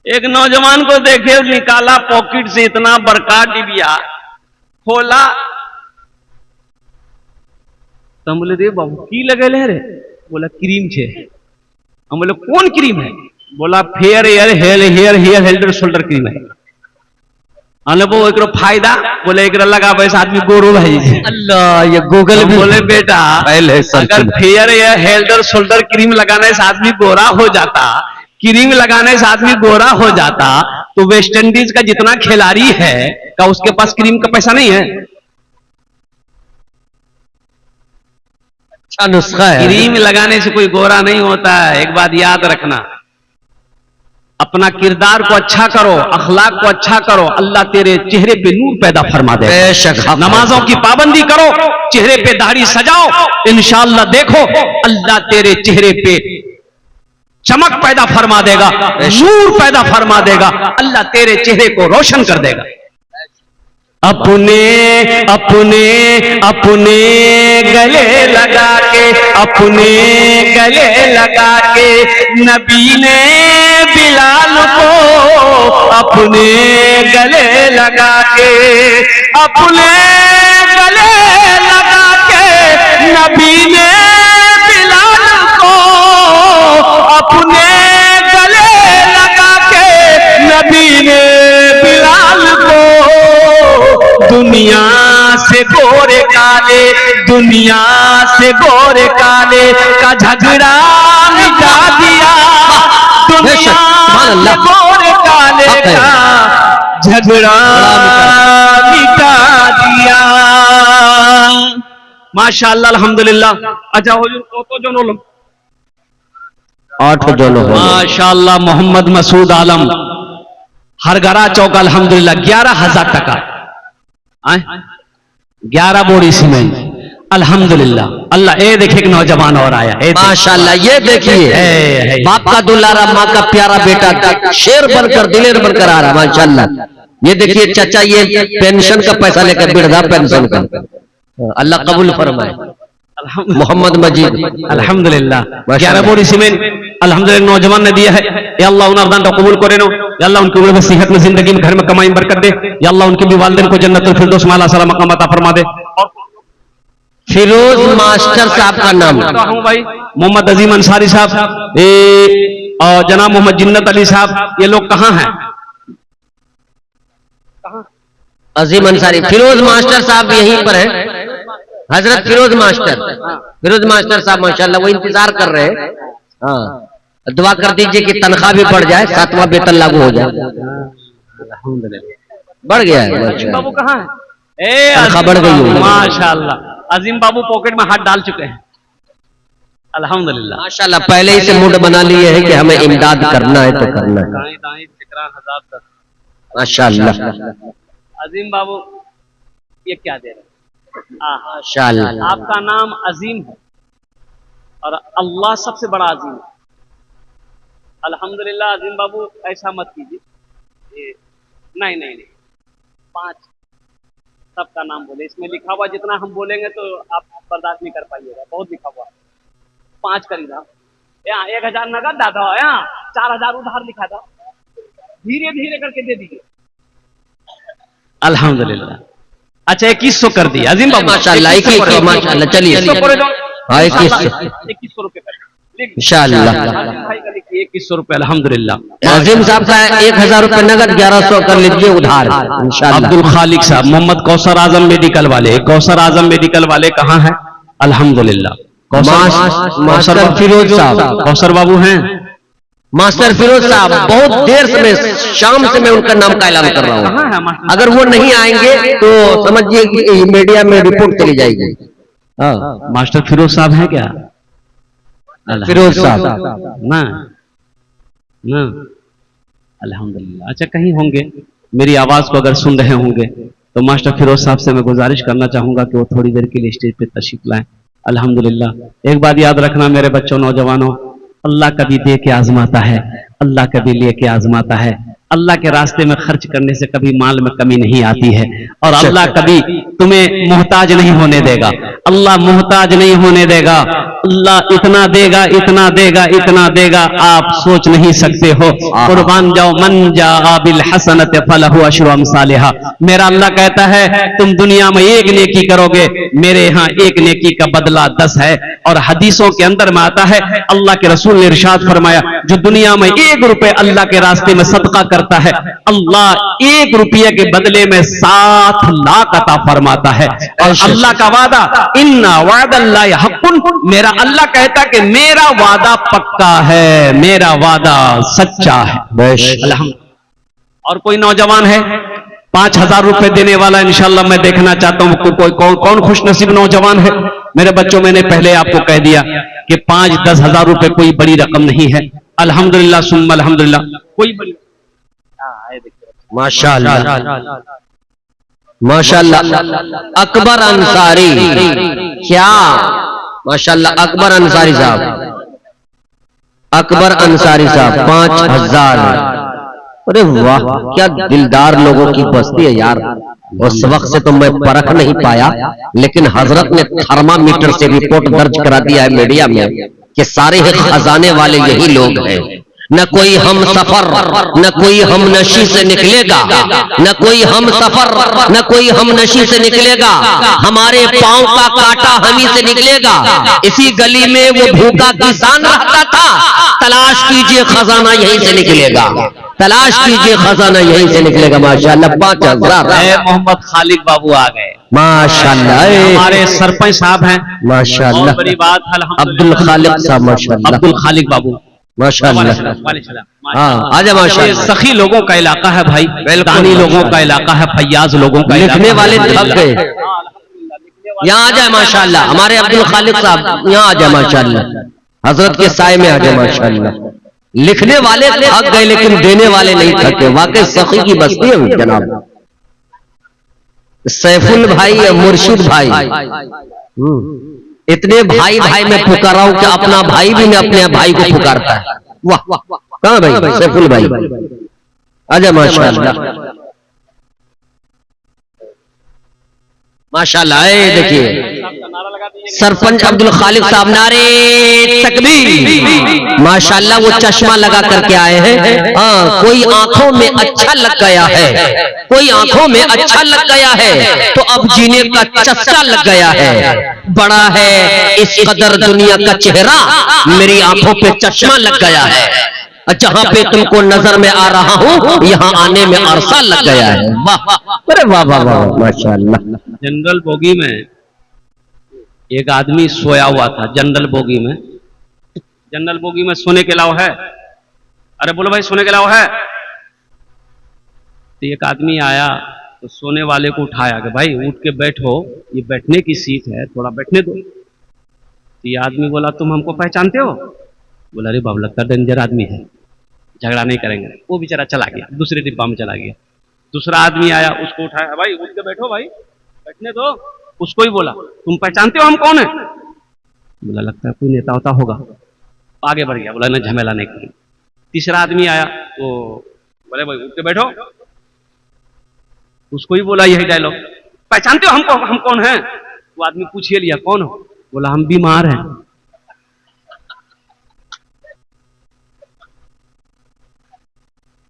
एक नौजवान को देखे, निकाला पॉकेट से इतना बड़का डिबिया, खोला, तो हम बोले रे बाबू की लगल है रे? बोला क्रीम छे। हम बोले कौन क्रीम है? बोला फेयर हेयर हेल्डर शोल्डर क्रीम है। हमने वो एक फायदा, बोले एक लगा वैसे आदमी गोरो भाई। अल्लाह, ये गूगल भी बोले बेटा अगर फेयर हेल्डर शोल्डर क्रीम लगाने से आदमी गोरा हो जाता, क्रीम लगाने से आदमी गोरा हो जाता, तो वेस्ट इंडीज का जितना खिलाड़ी है का उसके पास क्रीम का पैसा नहीं है? अच्छा नुस्खा है। क्रीम लगाने से कोई गोरा नहीं होता है, एक बात याद रखना। अपना किरदार को अच्छा करो, अखलाक को अच्छा करो, अल्लाह तेरे चेहरे पे नूर पैदा फरमा दे। नमाजों की पाबंदी करो, चेहरे पे दाढ़ी सजाओ, इंशाअल्लाह देखो अल्लाह तेरे चेहरे पे चमक पैदा फरमा देगा, नूर पैदा फरमा देगा, अल्लाह तेरे चेहरे को रोशन कर देगा। अपने अपने अपने गले लगा के, अपने गले लगा के नबी ने बिलाल को अपने गले लगा के, अपने गले लगा के नबी ने बिलाल को अपने गले लगा के नबी ने बिलाल को दुनिया से गोरे काले, दुनिया से गोरे काले का झगड़ा मिटा दिया, दुनिया से गोरे काले का झगड़ा मिटा दिया। माशाअल्लाह अल्हम्दुलिल्लाह। अच्छा हो तो जो 8 जोनो माशाअल्लाह। मोहम्मद मसूद आलम हरगरा चौक अल्हम्दुलिल्लाह 11,000 टका, 11 बोरी सीमेंट अल्हम्दुलिल्लाह। अल्लाह ये देखिए एक नौजवान और आया, माशाअल्लाह। ये देखिए बाप का दुलारा, माँ का प्यारा बेटा, शेर बनकर दिलेर बनकर आ रहा, माशाअल्लाह। ये देखिए चाचा, ये पेंशन का पैसा लेकर, वृद्धा पेंशन का, अल्लाह कबूल फरमाए। मोहम्मद मजीद अल्हम्दुलिल्लाह 11 बोरी सीमेंट अल्हम्दुलिल्लाह नौजवान ने दिया है। या अल्लाह उन अरदान को कबूल करे नो, या अल्लाह उनकी उम्र में सेहत में, जिंदगी में, घर में कमाई बरकत दे, या अल्लाह उनके भी वालिदैन को जन्नतुल फिरदौस में आला मकाम अता फरमा दे। फिरोज मास्टर साहब का नाम हूँ भाई, मोहम्मद अजीम अंसारी साहब, और जनाब मोहम्मद जिन्नत अली साहब, ये लोग कहाँ हैं? अजीम अंसारी, फिरोज मास्टर साहब यहीं पर है, हजरत फिरोज मास्टर साहब माशाल्लाह, वो इंतजार कर रहे हैं। हाँ, दुआ कर दीजिए कि तनख्वाह भी बढ़ जाए, 7वां वेतन लागू हो जाए। बढ़ गया है। बाबू कहाँ है? तनख्वाह बढ़ गई है माशाल्लाह। अजीम बाबू पॉकेट में हाथ डाल चुके हैं अल्हम्दुलिल्लाह माशाल्लाह। पहले ही से मूड बना लिए है कि हमें इमदाद करना है तो करना है, माशाल्लाह। अजीम बाबू ये क्या दे रहे हैं? माशाल्लाह। आपका नाम अजीम है और अल्लाह सबसे बड़ा अजीम है अल्हम्दुलिल्लाह। अजीम बाबू ऐसा मत कीजिए, नहीं नहीं नहीं, 5 सबका नाम बोले, इसमें लिखा हुआ जितना हम बोलेंगे तो आप बर्दाश्त नहीं कर पाइएगा, बहुत लिखा हुआ है। 5 खरीदा, यहाँ 1,000 नगद दादा, यहाँ 4,000 उधार लिखा था, धीरे धीरे करके दे दीजिए अल्हम्दुलिल्लाह। अच्छा 2100 कर दिया अजीम बाबू माशाल्लाह, 2100 माशाल्लाह। चलिए 2100 रुपए इंशाअल्लाह। 2100 रुपए अल्हम्दुलिल्लाह। अजीम साहब का 1,000 रुपए नगद, 1100 कर लीजिए उधार इंशाअल्लाह। अब्दुल खालिक साहब, मोहम्मद कौसर आजम मेडिकल वाले, कौसर आजम मेडिकल वाले कहाँ हैं? अल्हम्दुलिल्लाह। मास्टर फिरोज साहब, कौसर बाबू हैं, मास्टर फिरोज साहब। बहुत देर से मैं, शाम से मैं उनका नाम का ऐलान कर रहा हूँ, अगर वो नहीं आएंगे तो समझिए कि मीडिया में रिपोर्ट चली जाएगी। मास्टर फिरोज साहब हैं क्या? फिरोज साहब ना ना अल्हम्दुलिल्लाह। अच्छा कहीं होंगे, मेरी आवाज को अगर सुन रहे होंगे तो मास्टर फिरोज साहब से मैं गुजारिश करना चाहूंगा कि वो थोड़ी देर के लिए स्टेज पे तशरीफ लाएं अल्हम्दुलिल्लाह। एक बात याद रखना मेरे बच्चों, नौजवानों, अल्लाह कभी दे के आजमाता है, अल्लाह कभी ले के आजमाता है। अल्लाह के रास्ते में खर्च करने से कभी माल में कमी नहीं आती है, और अल्लाह कभी तुम्हें मोहताज नहीं होने देगा। अल्लाह मोहताज नहीं होने देगा। अल्लाह इतना देगा, इतना देगा, इतना देगा, आप सोच नहीं सकते हो। कुर्बान जाओ, मन जा बिल हसनत फलहु अशरु अमसालिहा। मेरा अल्लाह कहता है तुम दुनिया में एक नेकी करोगे, मेरे यहाँ एक नेकी का बदला 10 है। और हदीसों के अंदर में आता है, अल्लाह के रसूल ने इरशाद फरमाया, जो दुनिया में 1 रुपए अल्लाह के रास्ते में सदका करता है, अल्लाह 1 रुपये के बदले में 7 लाख अता फरमाता है। और अल्लाह का वादा, इन्ना वादल्लाहि हक़्क़ुन, मेरा अल्लाह कहता कि मेरा वादा पक्का है, मेरा वादा सच्चा है। और कोई नौजवान है 5,000 रुपए देने वाला, इंशाल्लाह मैं देखना चाहता हूं कोई कौन खुश नसीब नौजवान है। मेरे बच्चों, मैंने पहले आपको कह दिया कि 5-10 हजार रुपए कोई बड़ी रकम नहीं है। अल्हम्दुलिल्लाह सुम्मा अल्हम्दुलिल्लाह, कोई बड़ी माशाअल्लाह माशाअल्लाह। अकबर अंसारी, क्या माशाअल्लाह, अकबर अंसारी साहब, अकबर अंसारी साहब 5,000। अरे वाह, क्या दिलदार लोगों की बस्ती है यार। उस वक्त से तो मैं परख नहीं पाया, लेकिन हजरत ने थर्मामीटर से रिपोर्ट दर्ज करा दिया है मीडिया में कि सारे ही खजाने वाले यही लोग हैं। न कोई हम सफर, न कोई हम नशी से निकलेगा, न कोई हम सफर, न कोई हम नशी से निकलेगा, हमारे पांव का कांटा हमी से निकलेगा। इसी गली में वो भूखा किसान रहता था, तलाश कीजिए खजाना यहीं से निकलेगा, तलाश कीजिए खजाना यहीं से निकलेगा। माशाअल्लाह 5,000। मोहम्मद खालिक बाबू आ गए, माशाअल्लाह। हमारे सरपंच साहब हैं, माशाअल्लाह। बड़ी बात, अब्दुल खालिक साहब, माशाअल्लाह, अब्दुल खालिक बाबू, माशाअल्लाह। हाँ, आजा माशाअल्लाह। सखी लोगों का इलाका है भाई, दानी लोगों का इलाका है, फैयाज लोगों का इलाका। लिखने वाले थक गए, यहाँ आ जाए माशाअल्लाह। हमारे अब्दुल खालिक साहब यहाँ आ जाए माशाअल्लाह, हजरत के साय में आ जाए माशाअल्लाह। लिखने वाले थक गए लेकिन देने वाले नहीं थके। वाकई सखी की बस्ती है जनाब। सैफुल भाई या मुर्शिद भाई, इतने भाई भाई में पुकारा हूं कि अपना भाई भी मैं अपने भाई को पुकारता है। वाह, कहां भाई सैफुल भाई, आजा माशाअल्लाह माशाअल्लाह। देखिए सरपंच अब्दुल खालिक साहब, नारे तकबीर, माशाअल्लाह। वो चश्मा लगा करके आए हैं। हाँ, कोई आंखों में अच्छा लग गया है, कोई आंखों में अच्छा लग गया है तो अब जीने का चस्का लग गया है। बड़ा है इस कदर दुनिया का चेहरा, मेरी आंखों पे चश्मा लग गया है। जहां पे तुमको नजर में आ रहा हूं, यहाँ आने में अरसा लग गया है। वाह, अरे वाह वाह वाह, माशाअल्लाह। जनरल बोगी में एक आदमी सोया हुआ था, जनरल बोगी में। जनरल बोगी में सोने के अलावा है, अरे बोलो भाई सोने के अलावा है। तो एक आदमी आया तो सोने वाले को उठाया कि भाई उठ के बैठो, ये बैठने की सीट है, थोड़ा बैठने दो। तो ये आदमी बोला तुम हमको पहचानते हो? बोला अरे बाबू लगता डेंजर आदमी है, झगड़ा नहीं करेंगे। वो बेचारा चला गया, दूसरे डिब्बा में चला गया। दूसरा आदमी आया, उसको उठाया, भाई उठ के बैठो, भाई बैठने दो। उसको ही बोला तुम पहचानते हो हम कौन है? बोला लगता है कोई नेता होता होगा। आगे बढ़ गया, बोला ना झमेला नहीं करेंगे। तीसरा आदमी आया तो बोले भाई उठ के बैठो। उसको ही बोला यही डायलॉग, पहचानते हो हमको हम कौन है? वो आदमी पूछिए लिया कौन हो? बोला हम बीमार हैं।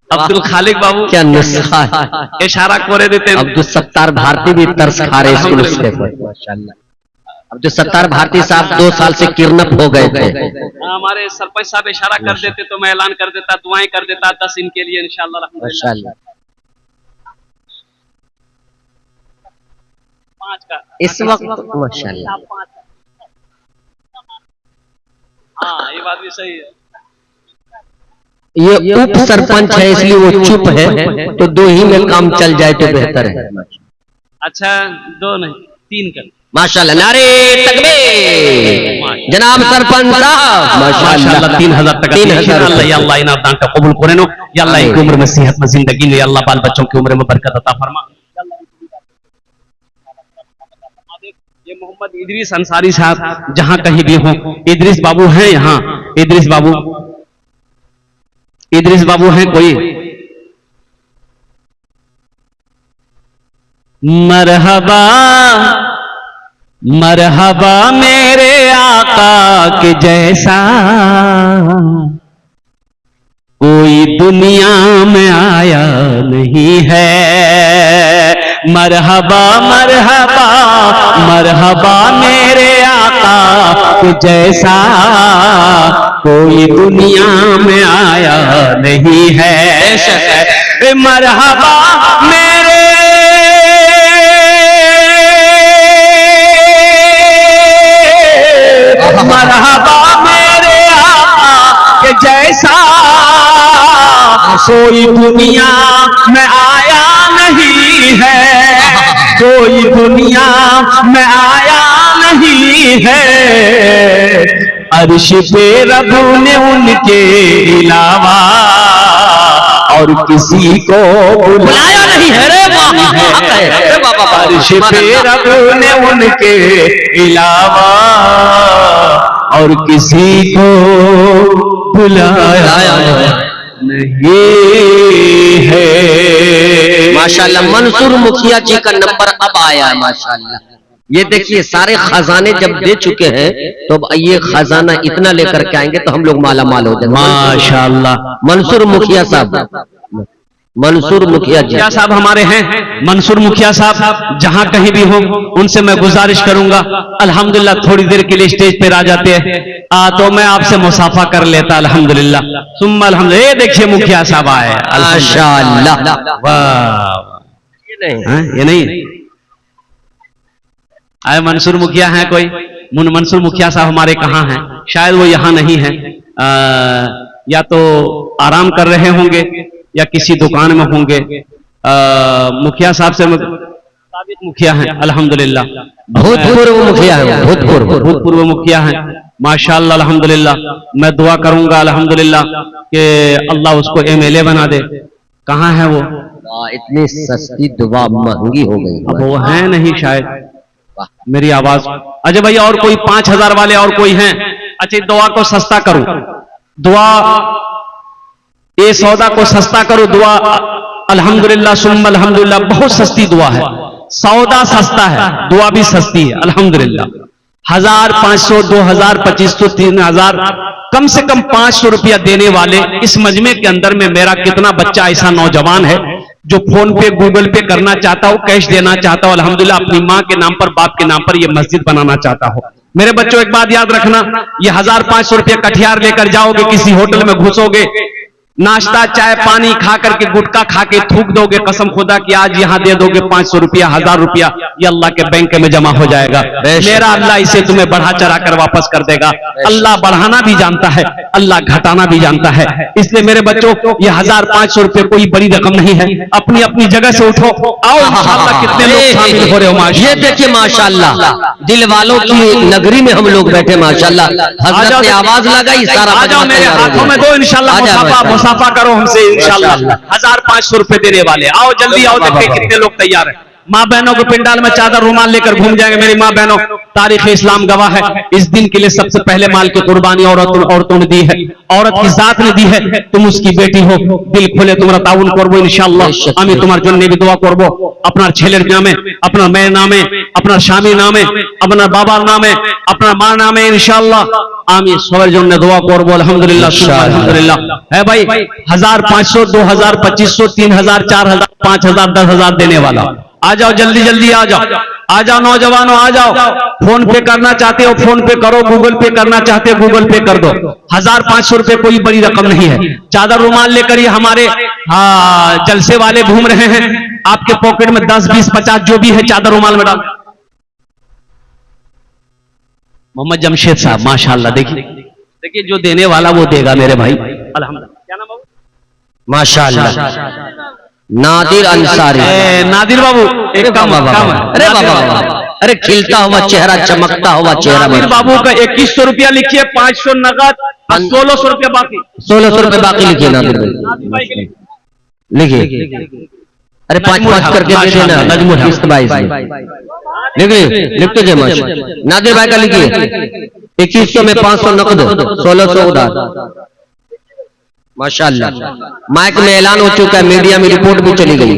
अब्दुल खालिक बाबू क्या नुस्खा है, इशारा करे देते हैं। अब्दुल सत्तार भारती भी तरस खा रहे इसके नुस्खे पर माशाअल्लाह। अब्दुल सत्तार भारती साहब 2 साल से किडनैप हो गए थे। हमारे सरपंच साहब इशारा कर देते तो मैं ऐलान कर देता, दुआएं कर देता 10 इनके लिए इंशाअल्लाह माशाअल्लाह। 5 का इस वक्त माशाअल्लाह। हाँ ये बात भी सही है। ये उप सरपंच है इसलिए वो चुप है, तो 2 ही में काम चल जाए तो बेहतर है। अच्छा 2 नहीं 3 कर माशाअल्लाह। नारे तकबीर जनाब सरपंच साहब, माशाअल्लाह 3,000 टका 3,000 अल्लाह या अल्लाह इनाम दान का कबूल करे नो या अल्लाह इनकी उम्र में सेहत में जिंदगी में अल्लाह बाल बच्चों की उम्र में बरकत अता फरमा। ये मोहम्मद इदरीस अंसारी साहब जहां कहीं भी हो, इदरीस बाबू हैं यहाँ, इदरीस बाबू हैं कोई? मरहबा मरहबा मेरे आका के जैसा कोई दुनिया में आया नहीं है। मरहबा मरहबा मरहबा मेरे आका के जैसा कोई दुनिया में आया नहीं है। मरहबा मेरे मरहबा मेरे आका के जैसा कोई दुनिया में आया नहीं है। कोई दुनिया में आया नहीं है। अर्श पे रब ने उनके अलावा और किसी को बुलाया नहीं है रे बाबा। अर्श पे रब ने उनके अलावा और किसी को बुलाया नहीं है। माशाल्लाह मंसूर मुखिया जी का नंबर अब आया है माशाल्लाह। ये देखिए सारे खजाने जब दे चुके हैं तो अब ये खजाना इतना लेकर के आएंगे तो हम लोग माला माल हो जाएंगे। माशाल्लाह। मंसूर मुखिया साहब, मंसूर मुखिया जी साहब हमारे हैं। मंसूर मुखिया साहब जहां कहीं भी हो उनसे मैं गुजारिश करूंगा, अल्हम्दुलिल्लाह थोड़ी देर के लिए स्टेज पर आ जाते हैं तो मैं आपसे मुसाफा कर लेता। अल्हम्दुलिल्लाह सुम्मा अल्हम्दुलिल्लाह। ये देखिए मुखिया साहब आए माशाल्लाह। वाह, ये नहीं आए मंसूर मुखिया हैं कोई? मंसूर मुखिया साहब हमारे कहाँ हैं? शायद वो यहाँ नहीं है, या तो आराम कर रहे होंगे या किसी दुकान में होंगे। मुखिया साहब से साबिक मुखिया हैं अल्हम्दुलिल्लाह। भूतपूर्व मुखिया है, भूतपूर्व मुखिया हैं माशाल्लाह अल्हम्दुलिल्लाह। मैं दुआ करूंगा अल्हम्दुलिल्लाह कि अल्लाह उसको MLA बना दे। कहाँ है वो? इतनी सस्ती दुआ महंगी हो गई। अब वो है नहीं शायद। मेरी आवाज अजय भैया और कोई 5000 वाले और कोई हैं? अच्छा दुआ को सस्ता करूं, दुआ ये सौदा को सस्ता करो। दुआ अल्हम्दुलिल्लाह सुम्मा अल्हम्दुलिल्लाह बहुत सस्ती दुआ है। सौदा सस्ता है, दुआ भी सस्ती है अल्हम्दुलिल्लाह। 1000, 500, 2000, 2500, 3000, कम से कम 500 रुपया देने वाले इस मजमे के अंदर में मेरा कितना बच्चा ऐसा नौजवान है जो फोन पे गूगल पे करना चाहता हो, कैश देना चाहता हो, अल्हम्दुलिल्लाह अपनी माँ के नाम पर बाप के नाम पर ये मस्जिद बनाना चाहता हो। मेरे बच्चों एक बात याद रखना, ये 1000-500 रुपया कठियार लेकर जाओगे, किसी होटल में घुसोगे, नाश्ता चाय पानी खा करके गुटखा खा के थूक दोगे, कसम खुदा की आज यहां दे दोगे 500 रुपया 1000 रुपया, ये अल्लाह के बैंक में जमा हो जाएगा। मेरा अल्लाह इसे तुम्हें बढ़ा चढ़ा कर वापस कर देगा। अल्लाह बढ़ाना भी जानता है, अल्लाह घटाना भी जानता है। इसलिए मेरे बच्चों ये 1000-500 रुपये कोई बड़ी रकम नहीं है। अपनी अपनी जगह से उठो, आओ इंशाअल्लाह। कितने लोग शामिल हो रहे हो माशाअल्लाह। ये देखिए माशाअल्लाह दिल वालों की नगरी में हम लोग बैठे माशाअल्लाह। हज़रत ने आवाज लगाई, सारा आ जाओ मेरे हाथों में दो इंशाअल्लाह। मुसाफा करो हमसे इंशाअल्लाह। 1000-500 रुपए देने वाले आओ, जल्दी आओ। देखिए कितने लोग तैयार हैं। माँ बहनों के पिंडाल में चादर रुमाल लेकर घूम जाएंगे। मेरी माँ बहनों, तारीख इस्लाम गवाह है, इस दिन के लिए सबसे पहले माल की कुर्बानी औरतों ने दी है, औरत की जात ने दी है। तुम उसकी बेटी हो, दिल खोले तुम्हारा ताउन करबो इंशाअल्लाह। আমি তোমার জন্য भी दुआ করব, আপনার ছেলের নামে, আপনার মেয়ের নামে, আপনার স্বামীর নামে, আপনার বাবার নামে, আপনার মার নামে इंशाअल्लाह আমি সবার জন্য দোয়া করব। আলহামদুলিল্লাহ আলহামদুলিল্লাহ। হ্যাঁ ভাই 1000-500, 2000, 2500, 3000, 4000, 5000, 10000 देने वाला आ जाओ, जल्दी जल्दी आ जाओ, आ जाओ नौजवानों, आ जाओ। फोन पे करना चाहते हो फोन पे करो, गूगल पे करना चाहते हो गूगल पे कर दो। 1000-500 रुपए कोई बड़ी रकम नहीं है। चादर रुमाल लेकर ये हमारे जलसे वाले घूम रहे हैं। आपके पॉकेट में 10, 20, 50 जो भी है चादर रुमाल में डाल। मोहम्मद जमशेद साहब माशाअल्लाह। देखिए देखिए जो देने वाला वो देगा मेरे भाई अल्हम्दुलिल्लाह। क्या नाम बाबू? माशाअल्लाह नादिर अंसारी। नादिर बाबू एक काम। अरे बाबा, अरे खिलता हुआ चेहरा, चमकता हुआ चेहरा। नादिर बाबू का 2100 रुपया लिखिए, 500 नगद, 1600 रुपया बाकी। 1600 रुपये बाकी लिखिए नादिर भाई, लिखिए। अरे 5-5 करके दे देना। नजमुल किस्त 22 लिखिए, लिखते जाए माशा। नादिर भाई का लिखिए 2100 में 500 नकद, 1600 उधार माशाअल्लाह। माइक में ऐलान हो चुका है, मीडिया में रिपोर्ट भी चली गई।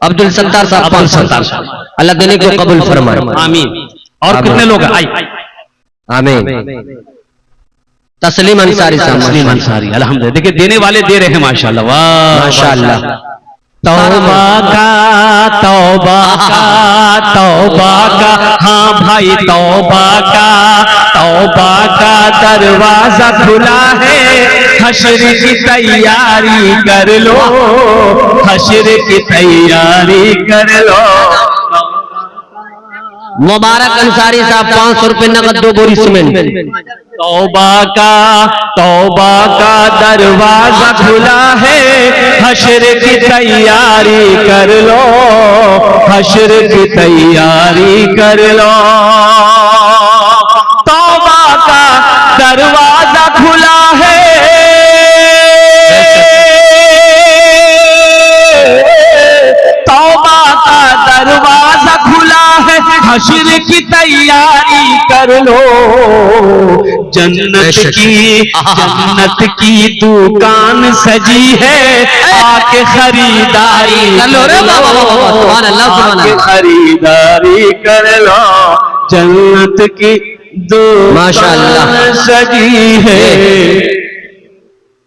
अब्दुल सत्तार साहब 500। अल्लाह देने को कबूल फरमाए, आमीन। और कितने लोग हैं? आमीन। तस्लीम अंसारी साहब, तस्लीम अंसारी, अल्हम्दुलिल्लाह। देखिए देने वाले दे रहे हैं, माशाल्लाह, वाह माशाल्लाह। तौबा का तौबा का तौबा का, हाँ भाई तौबा का दरवाजा खुला है, हश्र की तैयारी कर लो, हश्र की तैयारी कर लो। मुबारक अंसारी साहब 500 रुपए नगद, 2 बोरी सीमेंट। तौबा का दरवाजा खुला है, हश्र की तैयारी कर लो, हश्र की तैयारी कर लो। तौबा का दरवाजा खुला है, तौबा का दरवाजा खुला है, हश्र की तैयारी कर लो। जन्नत की दुकान सजी है, आके खरीदारी कर लो, आके खरीदारी कर लो। जन्नत की दुकान सजी है,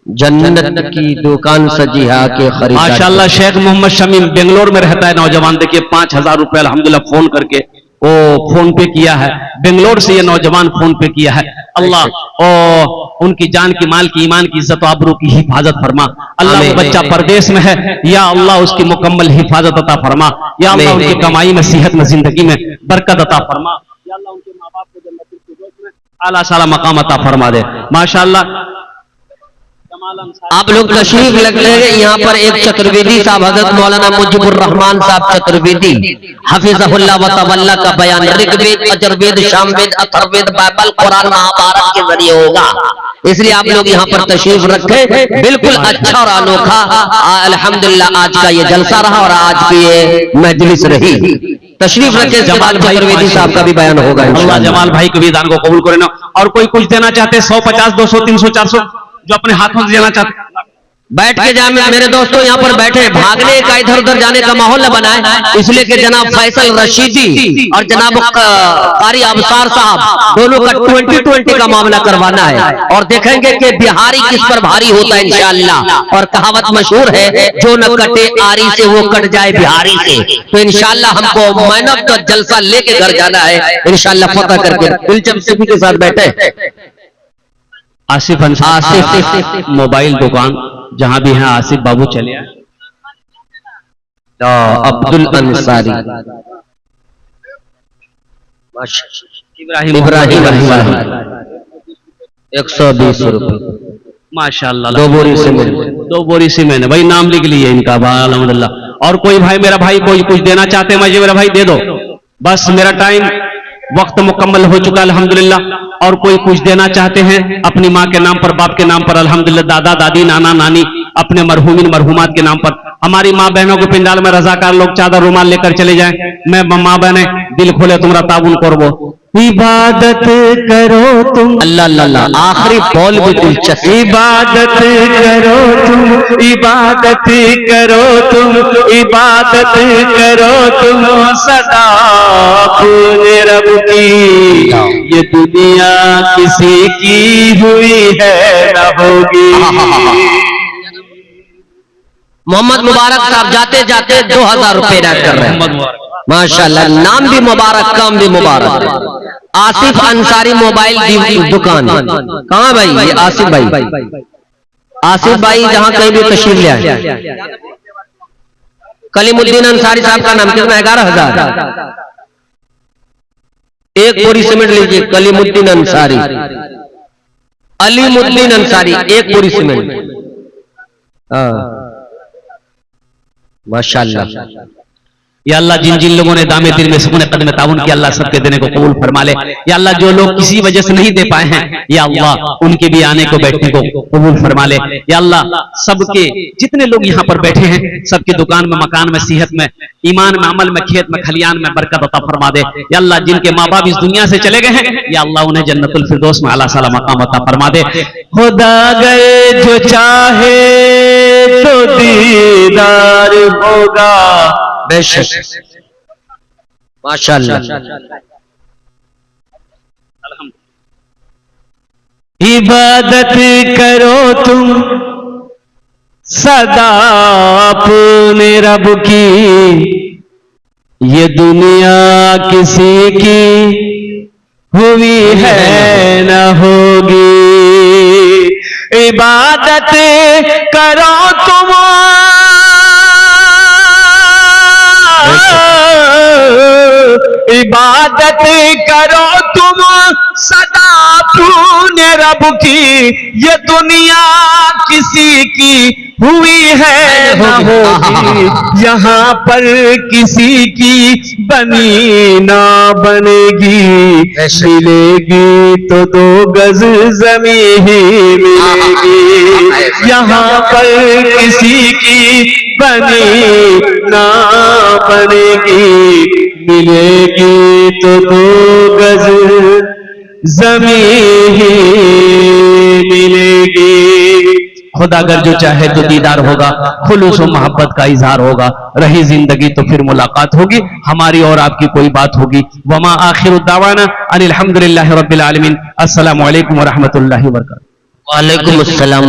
जन्नत की दुकान सजी है, आके खरीदारी। माशाल्लाह। शेख मोहम्मद शमीम बेंगलोर में रहता है नौजवान, देखिए 5000 रुपए अल्हम्दुलिल्लाह फोन करके वो फोन पे किया है, बेंगलोर से ये नौजवान फोन पे किया है। अल्लाह ओ उनकी जान की, माल की, ईमान की, इज्जत आबरू की हिफाजत फरमा। अल्लाह वो बच्चा परदेश में है, या अल्लाह उसकी मुकम्मल हिफाजत अता फरमा। या अल्लाह उनकी कमाई में, सेहत में, जिंदगी में बरकत अता फरमा। या अल्लाह उनके माँ बाप को जन्नतुल फिरदौस में आला साला मकाम अता फरमा दे। माशाअल्लाह। आप लोग तशरीफ रख लेंगे। यहाँ पर एक चतुर्वेदी साहब, हजरत मौलाना मुजीबुर रहमान साहब चतुर्वेदी हफिज़हुल्लाह व तवल्ला का बयान ऋग्वेद, अजरवेद, सामवेद, अथर्ववेद, बाइबल, कुरान, महाभारत के जरिए होगा। इसलिए आप लोग यहाँ पर तशरीफ रखें। बिल्कुल अच्छा और अनोखा अल्हम्दुलिल्लाह आज का ये जलसा रहा और आज की ये मजलिस रही। तशरीफ रखे। जमाल भाई रवेदी साहब का भी बयान होगा इंशाअल्लाह। जमाल भाई के भी दान को कबूल करे ना। और कोई कुछ देना चाहते 100, 50, 200, 300, 400 जो अपने हाथों से देना चाहते बैठ के जाए। मेरे दोस्तों यहाँ पर बैठे, भागने का इधर उधर जाने का माहौल न बनाए, इसलिए कि जनाब फैसल रशीदी और जनाब कारी अबसार साहब दोनों का 2020 का मामला करवाना है और देखेंगे कि बिहारी किस पर भारी होता है इंशाअल्लाह। और कहावत मशहूर है, जो न कटे आरी से वो कट जाए बिहारी से। तो इंशाअल्लाह हमको मैन ऑफ द जलसा लेके घर जाना है इंशाअल्लाह, पता करके दिलचस्पी के साथ बैठे। आसिफ आसिफ मोबाइल दुकान जहां भी है, आसिफ बाबू चले आए। अब्दुल अंसारी, इब्राहिम 120 रुपए माशाअल्लाह। 2 बोरी से मैंने 2 बोरी से मैंने भाई नाम लिख लिए इनका, अल्हम्दुलिल्लाह। और कोई भाई, मेरा भाई कोई कुछ देना चाहते हैं मुझे, मेरा भाई दे दो। बस मेरा टाइम वक्त मुकम्मल हो चुका अल्हम्दुलिल्लाह। और कोई कुछ देना चाहते हैं अपनी माँ के नाम पर, बाप के नाम पर, अल्हम्दुलिल्लाह, दादा दादी, नाना नानी, अपने मरहूमिन मरहूमात के नाम पर। हमारी माँ बहनों के पिंडाल में रजाकार लोग चादर रुमाल लेकर चले जाएं। मैं माँ बहने दिल खोले तुमरा ताबुन करबो। इबादत करो तुम, अल्लाह अल्लाह, आखिरी बॉल भी दिलचस्प। इबादत करो तुम, इबादत करो तुम, इबादत करो तुम सदा अपने रब की। ये दुनिया किसी की हुई है न होगी। मोहम्मद मुबारक साहब जाते जाते 2000 रुपए अदा कर रहे हैं माशाल्लाह। नाम भी मुबारक, काम भी मुबारक। आसिफ अंसारी मोबाइल दुकान, कहाँ भाई? ये आसिफ भाई, आसिफ भाई जहां कहीं भी तशरीफ ले आए। कलीमुद्दीन अंसारी साहब का नाम कितना? 11,000। 1 बोरी सीमेंट लीजिए। कलीमुद्दीन अंसारी, अलीमुद्दीन अंसारी, 1 बोरी सीमेंट। माशाल्लाह। या अल्लाह जिन जिन लोगों ने दामे दिल में सुकून कदम ताउन किया, अल्लाह सबके देने को कबूल फरमा ले। या अल्लाह जो लोग किसी वजह से नहीं दे पाए हैं, या अल्लाह उनके भी आने को बैठने को कबूल फरमा ले। या अल्लाह सबके जितने लोग यहाँ पर बैठे हैं, सबकी दुकान में, मकान में, सेहत में, ईमान में, अमल में, खेत में, खलियान में बरकत अता फरमा दे। या अल्लाह जिनके माँ बाप इस दुनिया से चले गए हैं, या अल्लाह उन्हें जन्नतुल फिरदौस में आला साला मकाम अता फरमा दे। खुदा गए जो चाहे तो दीदार होगा, बेशक माशाअल्लाह। इबादत करो तुम सदा अपने रब की, ये दुनिया किसी की हुई है न होगी। इबादत करो तुम इबादत करो तुम सदा अपने रब की, ये दुनिया किसी की हुई है न होगी। यहाँ पर किसी की बनी ना बनेगी, मिलेगी तो 2 गज ज़मीन ही मिलेगी। यहाँ पर किसी की बनी ना बनेगी, मिलेगी तो 2 गज ज़मीन ही मिलेगी। खुदा अगर जो चाहे तो दीदार होगा, खुलूस और मोहब्बत का इजहार होगा, रही जिंदगी तो फिर मुलाकात होगी, हमारी और आपकी कोई बात होगी। वमा आखिरु दावाना अनिल हम्दुलिल्लाहि रब्बिल आलमीन। अस्सलामु अलैकुम व रहमतुल्लाहि व बरकातुहू। वालेकुम अस्सलाम।